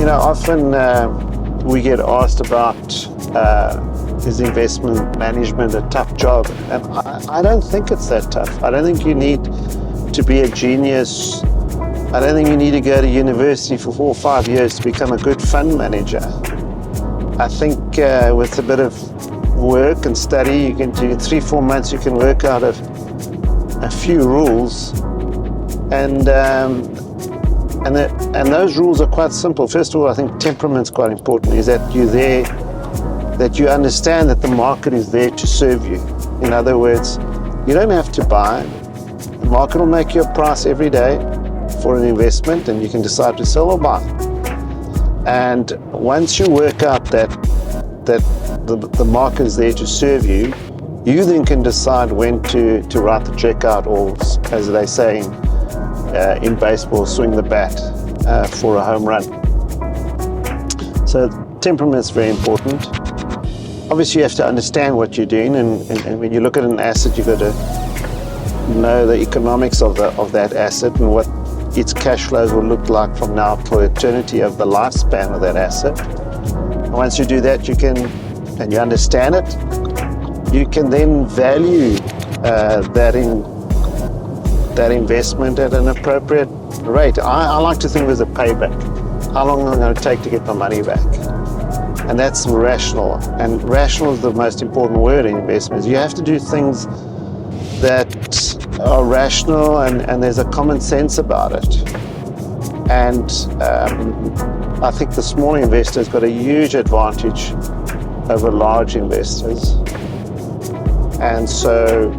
Often we get asked about is investment management a tough job? And I don't think it's that tough. I don't think you need to be a genius. I don't think you need to go to university for 4 or 5 years to become a good fund manager. I think with a bit of work and study, you can do 3-4 months, you can work out a few rules, and those rules are quite simple. First of all, I think temperament's quite important. Is that that you understand that the market is there to serve you. In other words, you don't have to buy. The market will make you a price every day for an investment, and you can decide to sell or buy. And once you work out that the market is there to serve you, you then can decide when to write the check out, or as they say in baseball, swing the bat for a home run. So temperament is very important. Obviously, you have to understand what you're doing, and when you look at an asset, you've got to know the economics of that asset and what its cash flows will look like from now to eternity of the lifespan of that asset. And once you do that, and you understand it, you can then value that investment at an appropriate rate. I like to think there's a payback. How long am I going to take to get my money back? And that's rational. And rational is the most important word in investments. You have to do things that are rational, and there's a common sense about it. And I think the small investor's got a huge advantage over large investors. And so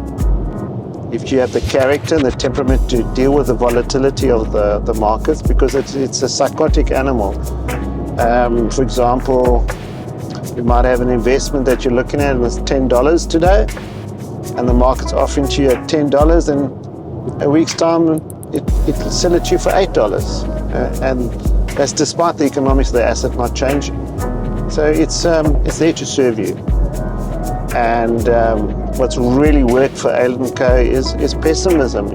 if you have the character and the temperament to deal with the volatility of the markets, because it's a psychotic animal. For example, you might have an investment that you're looking at and it's $10 today, and the market's offering to you at $10, and a week's time it'll sell it to you for $8, and that's despite the economics of the asset not changing. So it's there to serve you. And what's really worked for Aylett Co is pessimism.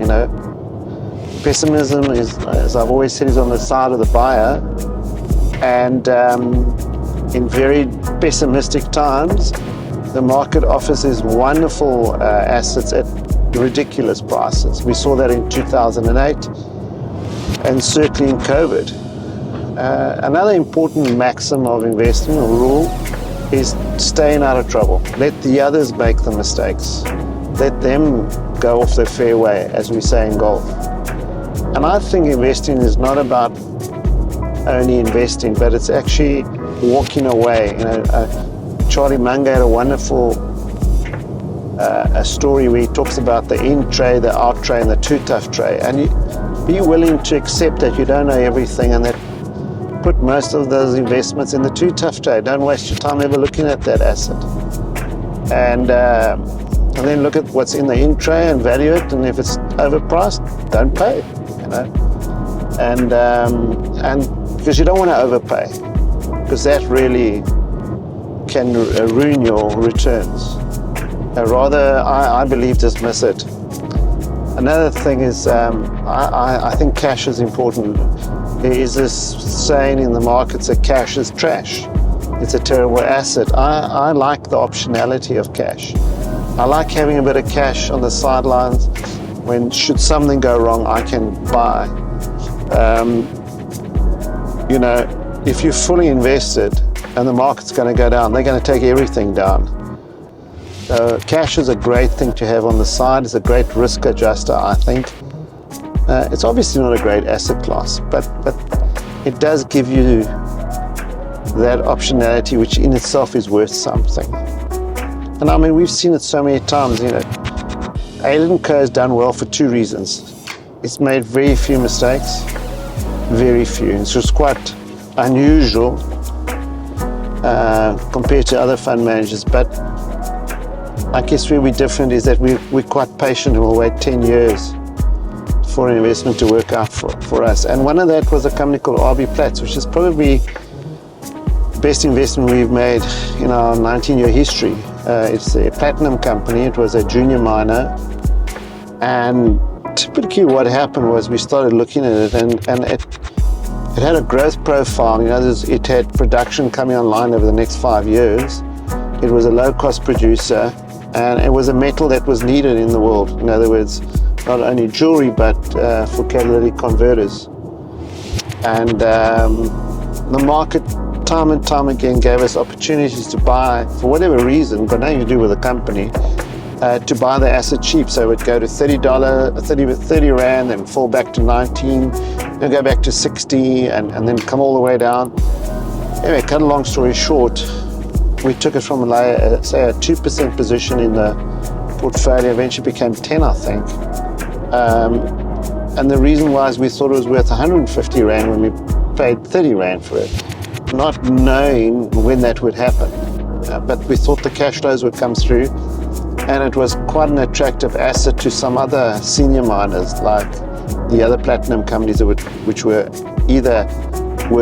Pessimism is, as I've always said, is on the side of the buyer, and in very pessimistic times, the market offers these wonderful assets at ridiculous prices. We saw that in 2008 and certainly in COVID. Another important maxim of investing or rule is staying out of trouble. Let the others make the mistakes. Let them go off the fairway, as we say in golf. And I think investing is not about only investing, but it's actually walking away. Charlie Munger had a wonderful a story where he talks about the in tray, the out tray, and the too tough tray. And be willing to accept that you don't know everything, and that put most of those investments in the too tough tray. Don't waste your time ever looking at that asset. And then look at what's in the in tray and value it. And if it's overpriced, don't pay. And because you don't want to overpay, because that really can ruin your returns. Rather, I believe, dismiss it. Another thing is, I think cash is important. There is this saying in the markets that cash is trash. It's a terrible asset. I like the optionality of cash. I like having a bit of cash on the sidelines. When should something go wrong, I can buy. If you're fully invested and the market's going to go down, they're going to take everything down. So cash is a great thing to have on the side. It's a great risk adjuster, I think. It's obviously not a great asset class, but it does give you that optionality, which in itself is worth something. And I mean, we've seen it so many times. Aylett Co has done well for 2 reasons. It's made very few mistakes, very few. It's just quite unusual compared to other fund managers. But I guess where we're different is that we're quite patient, and we'll wait 10 years for an investment to work out for us. And one of that was a company called RB Platts, which is probably the best investment we've made in our 19-year history. It's a platinum company. It was a junior miner. And typically what happened was we started looking at it, and It had a growth profile. It had production coming online over the next 5 years. It was a low-cost producer, and it was a metal that was needed in the world. In other words, not only jewelry, but for catalytic converters. And the market, time and time again, gave us opportunities to buy, for whatever reason, got nothing to do with the company, to buy the asset cheap. So it would go to $30 Rand, then fall back to 19, then go back to 60, and then come all the way down. Anyway, cut a long story short, we took it from say a 2% position in the portfolio, eventually became 10, I think. And the reason was we thought it was worth 150 Rand when we paid 30 Rand for it, not knowing when that would happen. But we thought the cash flows would come through, and it was quite an attractive asset to some other senior miners, like the other platinum companies which were either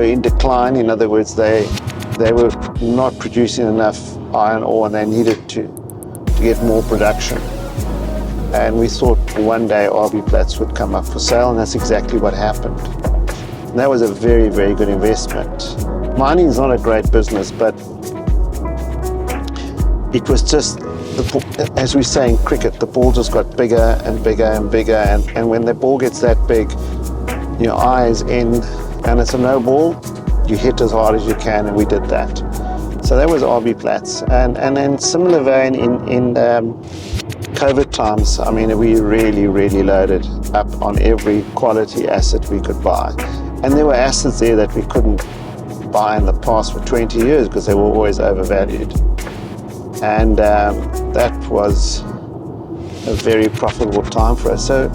in decline. In other words, they were not producing enough iron ore, and they needed to get more production. And we thought one day RB Plats would come up for sale, and that's exactly what happened. And that was a very, very good investment. Mining is not a great business, but it was just, as we say in cricket, the ball just got bigger and bigger and bigger, and when the ball gets that big, your eye is in, and it's a no ball, you hit as hard as you can, and we did that. So that was RB Plats. And in similar vein, in COVID times, I mean, we really, really loaded up on every quality asset we could buy. And there were assets there that we couldn't buy in the past for 20 years because they were always overvalued. And that was a very profitable time for us. So,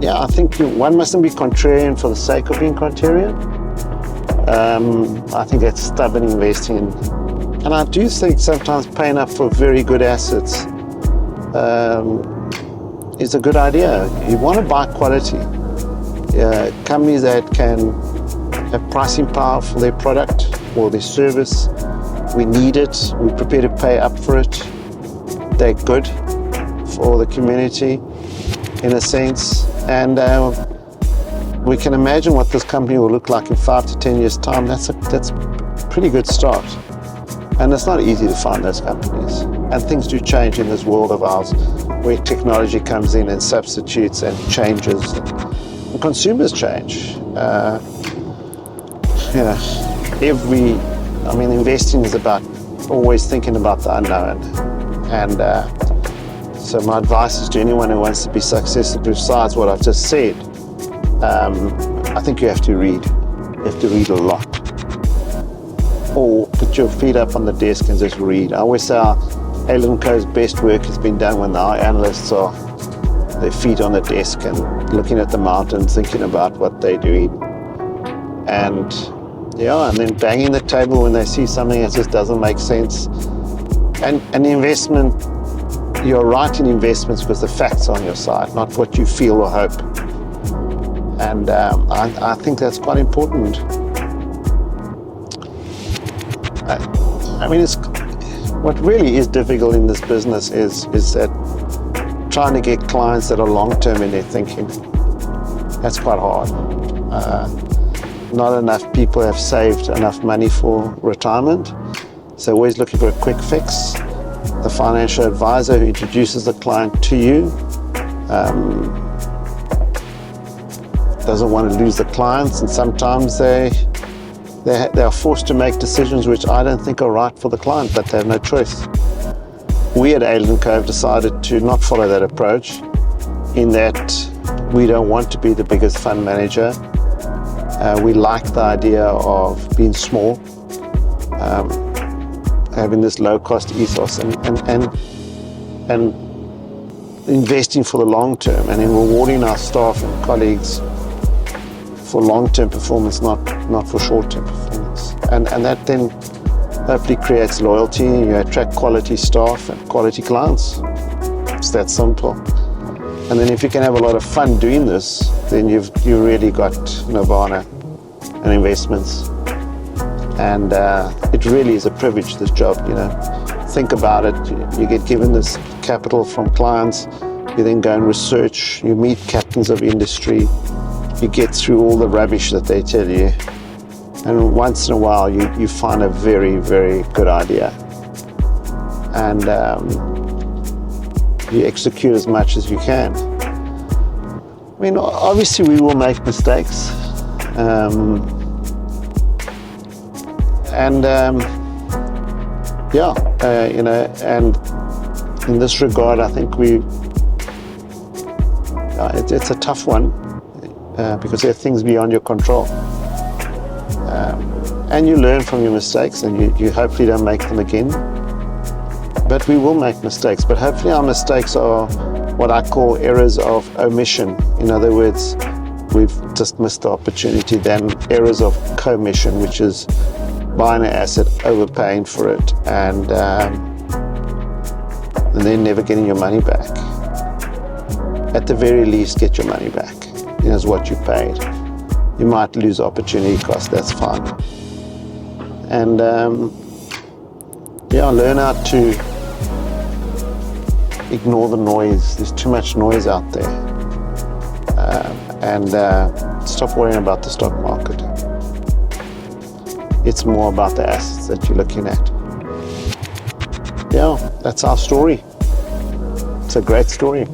yeah, I think one mustn't be contrarian for the sake of being contrarian. I think that's stubborn investing. And I do think sometimes paying up for very good assets is a good idea. You want to buy quality. Companies that can have pricing power for their product or their service. We need it. We're prepared to pay up for it. They're good for the community, in a sense. And we can imagine what this company will look like in 5 to 10 years' time. That's a pretty good start. And it's not easy to find those companies. And things do change in this world of ours, where technology comes in and substitutes and changes. And consumers change. Investing is about always thinking about the unknown. And so my advice is to anyone who wants to be successful, besides what I've just said, I think you have to read. You have to read a lot. Or put your feet up on the desk and just read. I always say Aylett Co's best work has been done when our analysts are their feet on the desk and looking at the mountain, thinking about what they're doing. And then banging the table when they see something that just doesn't make sense. And investment, you're right in investments because the facts are on your side, not what you feel or hope. And I think that's quite important. What really is difficult in this business is that trying to get clients that are long-term in their thinking. That's quite hard. Not enough people have saved enough money for retirement, so always looking for a quick fix. The financial advisor who introduces the client to you doesn't want to lose the clients, and sometimes they are forced to make decisions which I don't think are right for the client, but they have no choice. We at Aylett Co have decided to not follow that approach, in that we don't want to be the biggest fund manager. We like the idea of being small, having this low-cost ethos, and investing for the long term, and in rewarding our staff and colleagues for long-term performance, not for short-term performance. And that then hopefully creates loyalty. You attract quality staff and quality clients. It's that simple. And then if you can have a lot of fun doing this, then you really got nirvana and investments. And it really is a privilege, this job, Think about it. You get given this capital from clients. You then go and research. You meet captains of industry. you get through all the rubbish that they tell you, and once in a while you find a very, very good idea, and you execute as much as you can. I mean, obviously we will make mistakes, and in this regard, I think it's a tough one, because there are things beyond your control, and you learn from your mistakes, and you hopefully don't make them again. But we will make mistakes, but hopefully our mistakes are what I call errors of omission. In other words, we've just missed the opportunity. Then errors of commission, which is buying an asset, overpaying for it, and then never getting your money back. At the very least, get your money back. Is what you paid. You might lose opportunity cost, that's fine. And learn how to ignore the noise. There's too much noise out there. And stop worrying about the stock market. It's more about the assets that you're looking at. Yeah, that's our story. It's a great story.